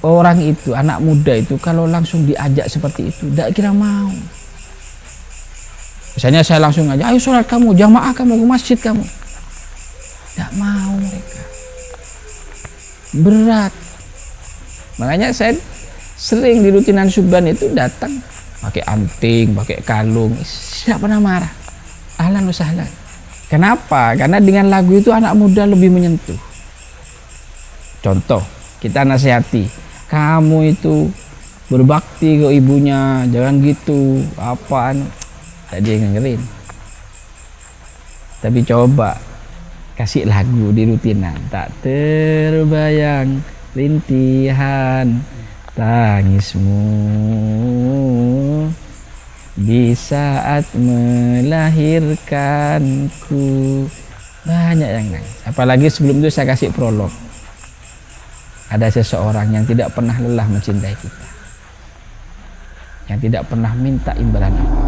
orang itu, anak muda itu kalau langsung diajak seperti itu tidak kira mau. Misalnya saya langsung aja, ayo sholat kamu, jamaah kamu ke masjid kamu, tidak mau mereka, berat. Makanya saya sering di rutinan Subban itu datang pakai anting, pakai kalung, tidak pernah marah, ahlan wa sahlan. Kenapa? Karena dengan lagu itu anak muda lebih menyentuh. Contoh, kita nasihati, kamu itu berbakti ke ibunya, jangan gitu, apaan, tadi dengerin. Tapi coba kasih lagu di rutinan, tak terbayang rintihan tangismu di saat melahirkanku. Banyak yang nangis. Apalagi sebelum itu saya kasih prolog. Ada seseorang yang tidak pernah lelah mencintai kita, yang tidak pernah minta imbalan apa.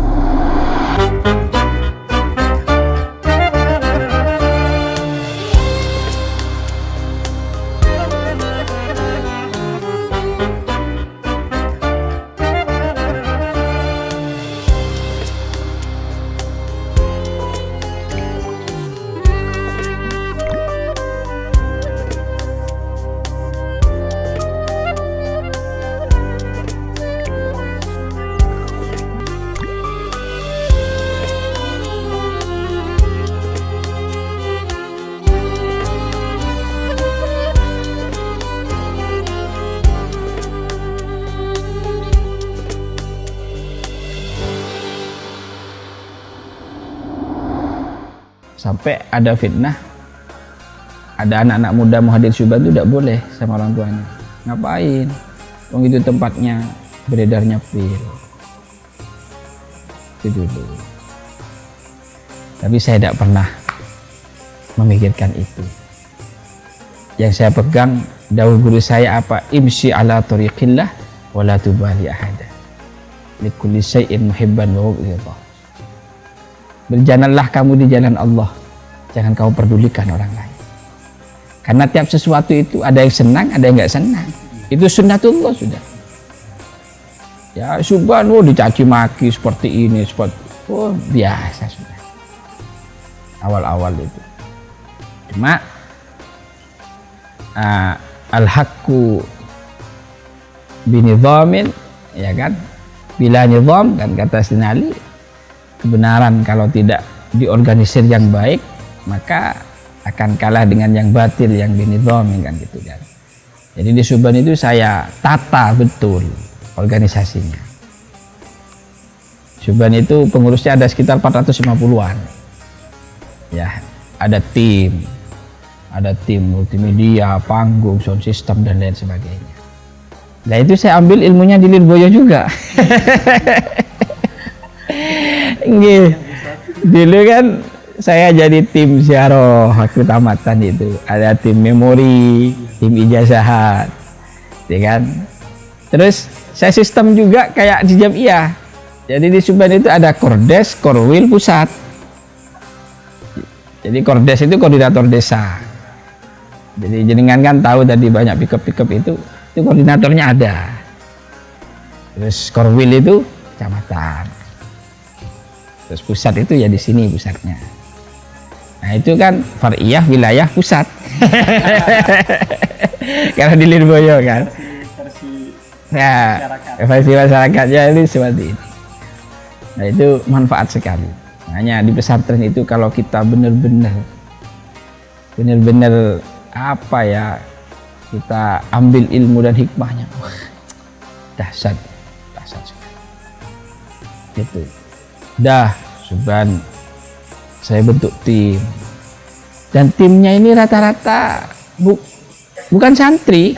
Sampai ada fitnah, ada anak-anak muda mau hadir Subban itu tidak boleh sama orang tuanya. Ngapain? Wong itu tempatnya beredarnya pil. Itu dulu. Tapi saya tidak pernah memikirkan itu. Yang saya pegang dawuh guru saya apa? Imshi ala tariqillah wa la tubali ahada. Likulli syai'in muhibban wa mubghidha. Berjalanlah kamu di jalan Allah, jangan kamu pedulikan orang lain. Karena tiap sesuatu itu ada yang senang, ada yang nggak senang. Itu sunnatullah sudah. Ya Subban, dicaci maki seperti ini, seperti biasa sudah. Awal-awal itu. Cuma al-haqqu binidhamin, ya kan? Bila nizam, kan kata Sinali, kebenaran kalau tidak diorganisir yang baik maka akan kalah dengan yang batil, yang binidhamin, kan gitu kan. Jadi di Subban itu saya tata betul organisasinya. Subban itu pengurusnya ada sekitar 450-an. Ya, ada tim multimedia, panggung, sound system dan lain sebagainya. Nah itu saya ambil ilmunya di Lirboyo juga. Nggih. Dulu kan saya jadi tim ziarah waktu tamatan itu. Ada tim memori, tim ijazahat, ya kan. Terus saya sistem juga kayak di Jamiah. Jadi di Subban itu ada Kordes, Korwil pusat. Jadi Kordes itu koordinator desa. Jadi jenengan kan tahu tadi banyak pikap itu koordinatornya ada. Terus Korwil itu kecamatan. Terus pusat itu ya di sini pusatnya. Nah itu kan far'iyah wilayah pusat. Karena di Lirboyo kan. Versi masyarakatnya ini seperti ini. Nah itu manfaat sekali. Makanya di pesantren itu kalau kita benar-benar apa ya, kita ambil ilmu dan hikmahnya, wah, dahsyat sekali. Gitu. Dah Subban saya bentuk tim, dan timnya ini rata-rata bukan santri.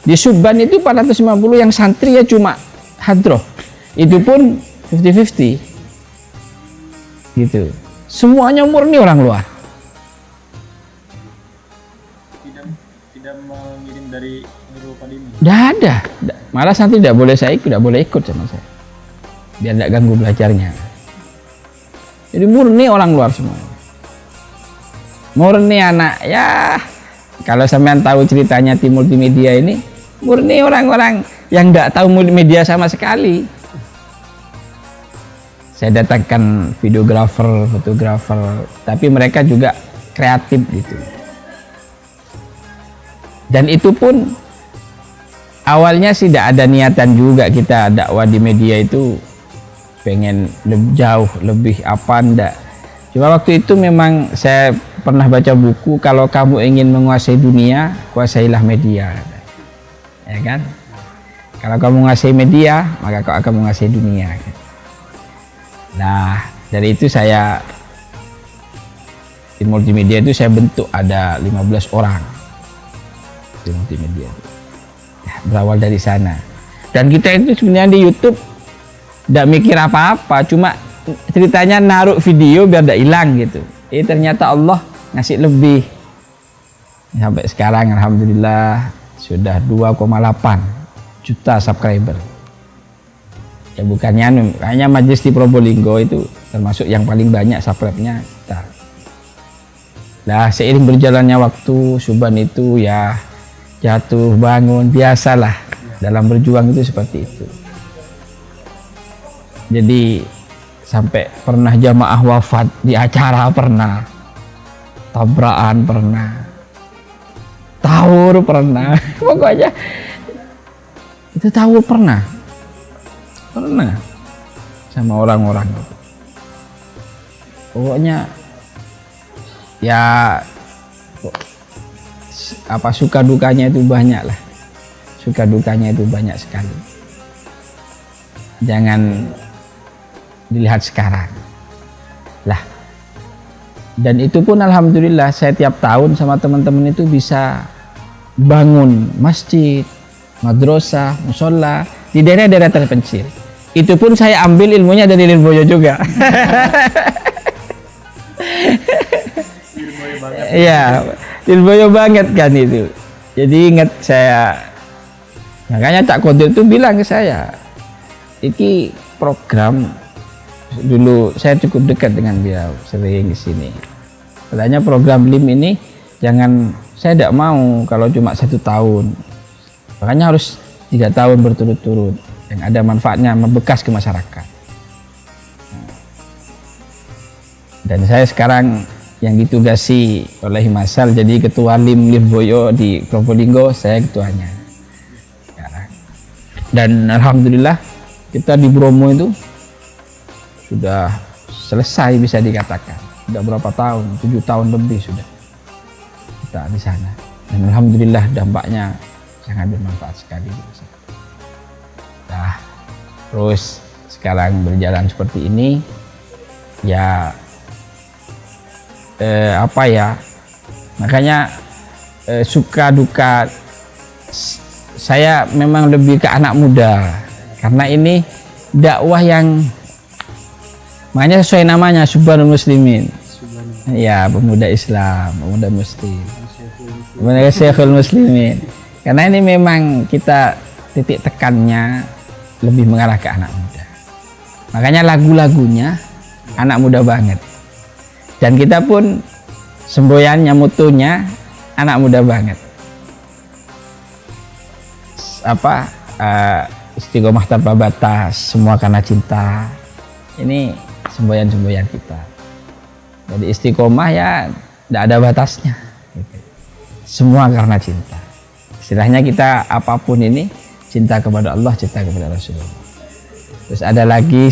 Di Subban itu 450 yang santri ya cuma hadroh, itu pun 50-50 gitu. Semuanya murni orang luar. Tidak mengirim dari Nurul Qadimi. Tidak ada, malah santri tidak boleh ikut sama saya, biar tidak ganggu belajarnya. Jadi murni orang luar semua. Murni anak ya. Kalau sampean tahu ceritanya tim multimedia ini Murni orang-orang yang tidak tahu media sama sekali. Saya datangkan videografer, fotografer, tapi mereka juga kreatif gitu. Dan itu pun awalnya sih tidak ada niatan juga kita dakwah di media itu pengen lebih jauh, lebih apa ndak. Cuma waktu itu memang saya pernah baca buku, kalau kamu ingin menguasai dunia, kuasailah media. Ya kan? Kalau kamu menguasai media, maka kau akan menguasai dunia. Nah, dari itu saya di multimedia itu saya bentuk ada 15 orang di multimedia. Ya, berawal dari sana. Dan kita itu sebenarnya di YouTube tidak mikir apa-apa, cuma ceritanya naruh video biar tidak hilang gitu. Ternyata Allah ngasih lebih. Sampai sekarang alhamdulillah sudah 2,8 juta subscriber. Ya bukannya hanya Majelis di Probolinggo itu termasuk yang paling banyak subscribe-nya kita. Nah, seiring berjalannya waktu, Subhan itu ya jatuh bangun, biasalah dalam berjuang itu seperti itu. Jadi sampai pernah jamaah wafat di acara, pernah tabrakan, pernah tawur, pernah pokoknya itu tawur pernah sama orang-orang. Pokoknya ya apa suka dukanya itu banyak lah, suka dukanya itu banyak sekali. Jangan dilihat sekarang lah. Dan itu pun alhamdulillah saya tiap tahun sama teman-teman itu bisa bangun masjid, madrasah, musola di daerah-daerah terpencil. Itu pun saya ambil ilmunya dari Lirboyo juga. Iya, Lirboyo banget kan itu. Jadi ingat saya, makanya Cak Kodir itu bilang ke saya, ini program. Dulu saya cukup dekat dengan beliau, sering di sini. Katanya program LIM ini jangan, saya tidak mau kalau cuma 1 tahun, makanya harus 3 tahun berturut-turut yang ada manfaatnya, membekas ke masyarakat. Dan saya sekarang yang ditugasi oleh Himasal jadi ketua LIM Lirboyo di Probolinggo, saya ketuanya sekarang. Dan alhamdulillah kita di Bromo itu sudah selesai, bisa dikatakan sudah berapa tahun, 7 tahun lebih sudah kita di sana, dan alhamdulillah dampaknya sangat bermanfaat sekali. Nah, terus sekarang berjalan seperti ini ya, apa ya, makanya suka duka saya memang lebih ke anak muda, karena ini dakwah yang makanya sesuai namanya, Subhanul Muslimin. Ya, pemuda Islam, pemuda Muslim, pemuda Syekhul Muslimin. Karena ini memang kita titik tekannya lebih mengarah ke anak muda. Makanya lagu-lagunya anak muda banget. Dan kita pun semboyannya, mutunya anak muda banget. Apa istiqomah tanpa batas, semua karena cinta. Ini semboyan-semboyan kita. Jadi istiqomah ya tidak ada batasnya. Semua karena cinta. Istilahnya kita apapun ini cinta kepada Allah, cinta kepada Rasulullah. Terus ada lagi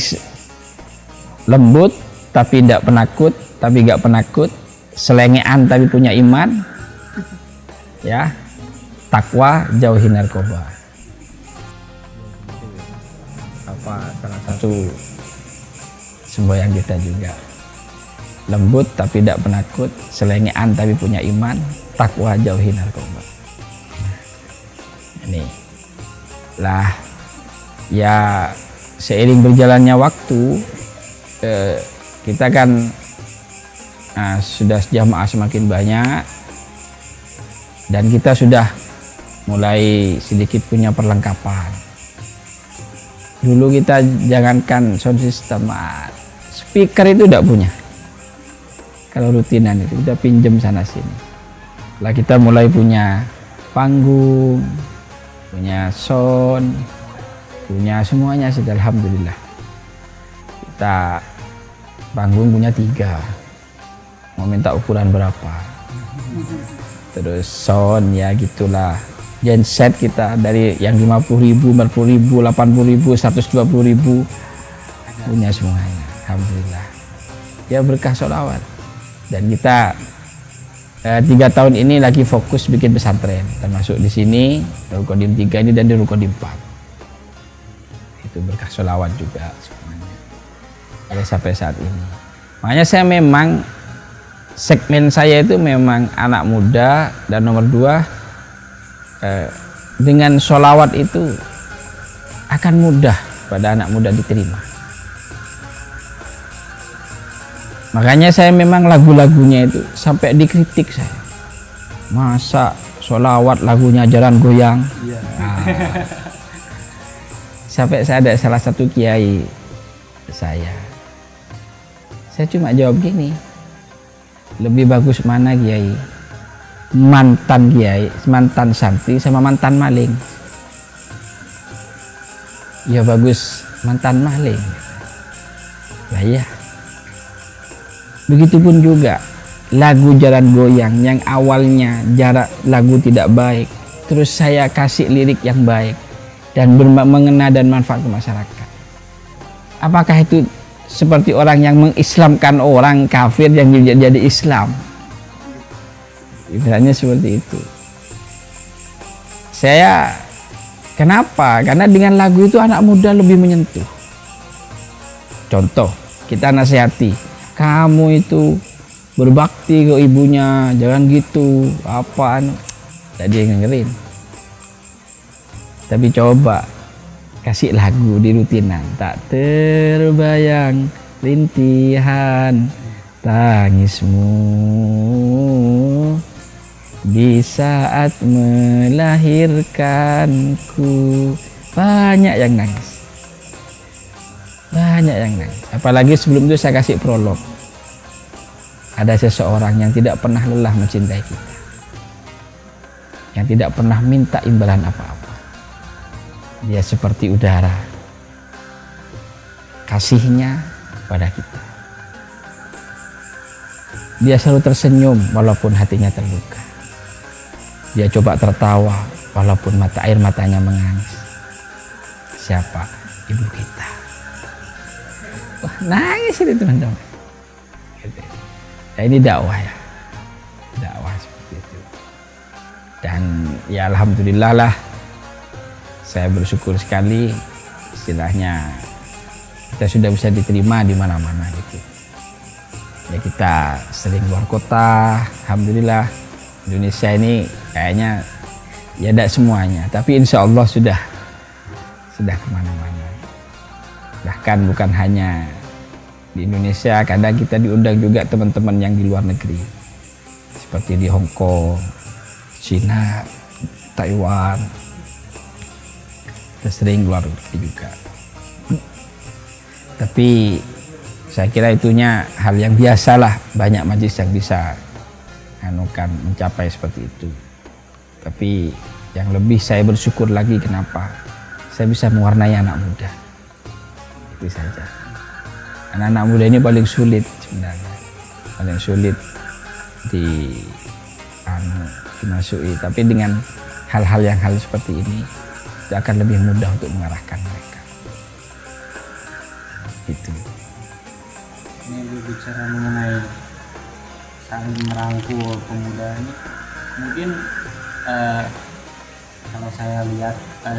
lembut tapi tidak penakut, tapi nggak penakut, selengean tapi punya iman, ya, takwa, jauhi narkoba. Apa salah satu semboyan kita juga, lembut tapi tidak penakut, selengean tapi punya iman, takwa, jauhi narkoba. Ini lah ya, seiring berjalannya waktu kita kan sudah jamaah semakin banyak dan kita sudah mulai sedikit punya perlengkapan. Dulu kita jangankan sound system, speaker itu tidak punya. Kalau rutinan itu kita pinjam sana sini. Lah kita mulai punya panggung, punya sound, punya semuanya sudah alhamdulillah. Kita panggung punya 3, mau minta ukuran berapa. Terus sound ya gitulah. Genset kita dari yang 50.000, 40.000, 80.000, 120.000 punya semuanya. Alhamdulillah. Ya berkah sholawat. Dan kita 3 tahun ini lagi fokus bikin pesantren, termasuk di sini Rukodim 3 ini dan di Rukodim 4. Itu berkah sholawat juga semuanya. Ya sampai saat ini. Makanya saya memang segmen saya itu memang anak muda, dan nomor 2 dengan sholawat itu akan mudah pada anak muda diterima. Makanya saya memang lagu-lagunya itu sampai dikritik saya. Masa sholawat lagunya ajaran goyang? Nah, sampai saya ada salah satu kiai saya cuma jawab gini, lebih bagus mana kiai? Mantan kiai, mantan santri sama mantan maling? Ya bagus mantan maling. Nah iya. Begitupun juga lagu jalan goyang yang awalnya jarak lagu tidak baik, terus saya kasih lirik yang baik dan mengena dan manfaat ke masyarakat. Apakah itu seperti orang yang mengislamkan orang kafir yang jadi Islam? Ibaratnya seperti itu. Saya kenapa? Karena dengan lagu itu anak muda lebih menyentuh. Contoh, kita nasihati, kamu itu berbakti ke ibunya, jangan gitu, apaan? Tadi yang dengerin. Tapi coba kasih lagu di rutinan, tak terbayang rintihan tangismu di saat melahirkanku. Banyak yang nangis, banyak yang nangis. Apalagi sebelum itu saya kasih prolog. Ada seseorang yang tidak pernah lelah mencintai kita, yang tidak pernah minta imbalan apa-apa. Dia seperti udara, kasihnya pada kita. Dia selalu tersenyum walaupun hatinya terluka. Dia coba tertawa walaupun air matanya menangis. Siapa? Ibu kita. Wah, nangis ini teman-teman. Nah, ini dakwah ya. Dakwah seperti itu. Dan ya alhamdulillah lah, saya bersyukur sekali istilahnya kita sudah bisa diterima di mana-mana gitu. Ya kita sering keluar kota, alhamdulillah. Indonesia ini kayaknya ya tidak semuanya, tapi insya Allah sudah kemana-mana. Bahkan bukan hanya di Indonesia, kadang kita diundang juga teman-teman yang di luar negeri, seperti di Hong Kong, Cina, Taiwan. Kita sering keluar negeri juga. Tapi saya kira itunya hal yang biasalah, banyak majelis yang bisa mencapai seperti itu. Tapi yang lebih saya bersyukur lagi, kenapa saya bisa mewarnai anak muda. Itu saja. Anak-anak muda ini paling sulit sebenarnya, paling sulit dimasuki. Tapi dengan hal-hal yang seperti ini, itu akan lebih mudah untuk mengarahkan mereka. Itu. Ini berbicara mengenai saling merangkul pemuda ini, mungkin kalau saya lihat,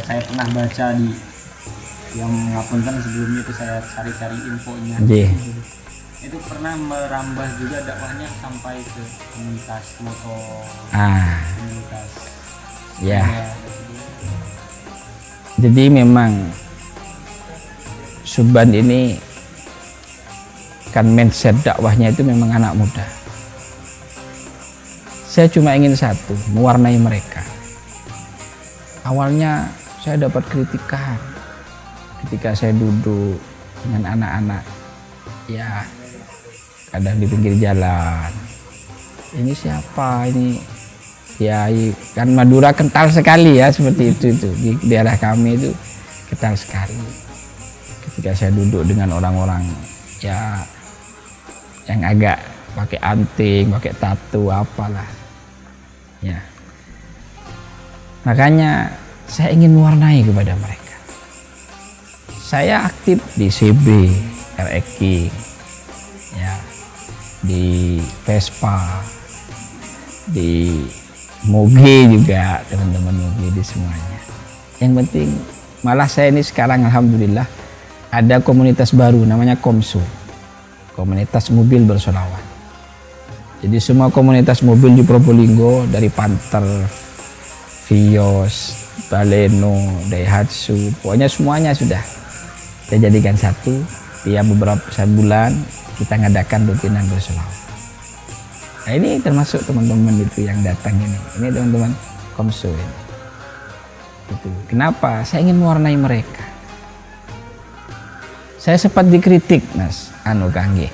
saya pernah baca di yang ngapunten sebelumnya itu, saya cari-cari infonya. Itu pernah merambah juga dakwahnya sampai ke komunitas motor, komunitas ya. Jadi memang Subban ini kan mindset dakwahnya itu memang anak muda. Saya cuma ingin satu, mewarnai mereka. Awalnya saya dapat kritikan ketika saya duduk dengan anak-anak, ya kadang di pinggir jalan. Ini siapa ini? Kiai Kan Madura kental sekali ya seperti itu di daerah kami itu kental sekali. Ketika saya duduk dengan orang-orang ya yang agak pakai anting, pakai tato apalah. Ya. Makanya saya ingin mewarnai kepada mereka. Saya aktif di CB, RX, ya, di Vespa, di Moge juga, teman-teman Moge di semuanya. Yang penting malah saya ini sekarang alhamdulillah ada komunitas baru namanya Komsu, komunitas mobil bersolawat. Jadi semua komunitas mobil di Probolinggo dari Panther, Vios, Baleno, Daihatsu, pokoknya semuanya sudah kita jadikan satu. Tiap beberapa bulan kita ngadakan rutinan bersolawat. Nah ini termasuk teman-teman itu yang datang ini teman-teman Komso ini. Itu. Kenapa? Saya ingin mewarnai mereka. Saya sempat dikritik Mas, Kangge.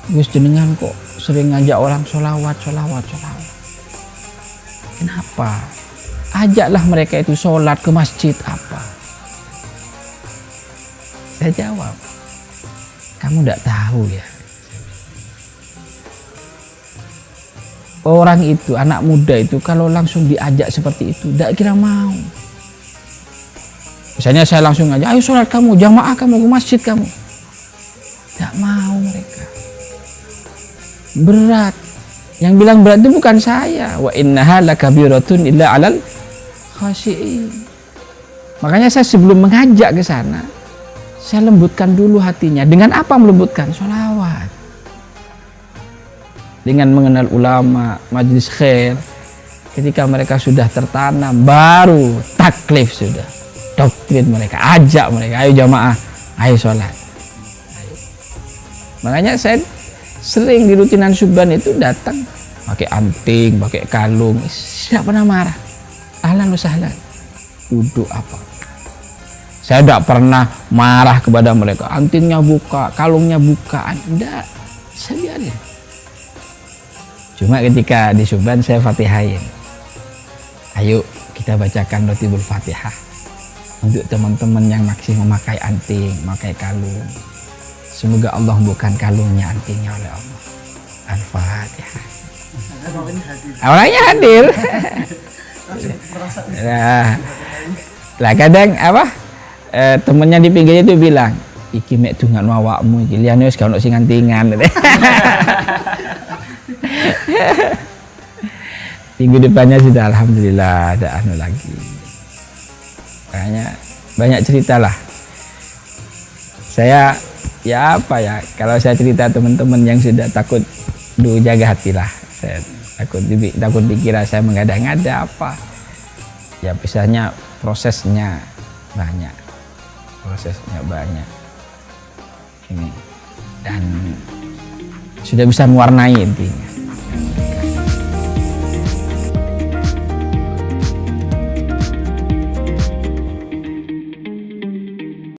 Gus jenengan kok sering ngajak orang solawat. Kenapa? Ajaklah mereka itu sholat ke masjid apa? Saya jawab, kamu tidak tahu ya. Orang itu, anak muda itu kalau langsung diajak seperti itu, tidak kira mau. Misalnya saya langsung ngajak, ayo sholat kamu, jamaah kamu ke masjid kamu. Tidak mau mereka. Berat. Yang bilang berat itu bukan saya. Wa innaha lakabiratun illa 'alal khashi'in. Makanya saya sebelum mengajak ke sana, saya lembutkan dulu hatinya. Dengan apa melembutkan? Sholawat. Dengan mengenal ulama, majlis khair. Ketika mereka sudah tertanam, baru taklif sudah. Doktrin mereka, ajak mereka, ayo jamaah, ayo sholat. Ayo. Makanya saya sering di rutinan Subhan itu datang pakai anting, pakai kalung, tidak pernah marah. Ahlan wa sahlan. Duduk apa? Saya tidak pernah marah kepada mereka. Antingnya buka, kalungnya buka, tidak. Saya biarin. Cuma ketika di Subhan saya fatihain. Ayo kita bacakan Rotibul Fatihah untuk teman-teman yang masih memakai anting, memakai kalung. Semoga Allah bukan kalungnya, antingnya oleh Allah. Al-Fatihah. Orangnya hadir. Lah kadang apa? Temennya di pinggirnya itu bilang, iki mek dungan awakmu iki, liyane wis gak ono sing antingan. Minggu depannya sudah alhamdulillah ada anu lagi. Makanya banyak cerita lah. Saya ya apa ya, kalau saya cerita teman-teman yang sudah takut, jaga hati lah. Saya takut dikira saya mengada-ngada apa. Ya biasanya prosesnya banyak. Ini dan sudah bisa mewarnai intinya.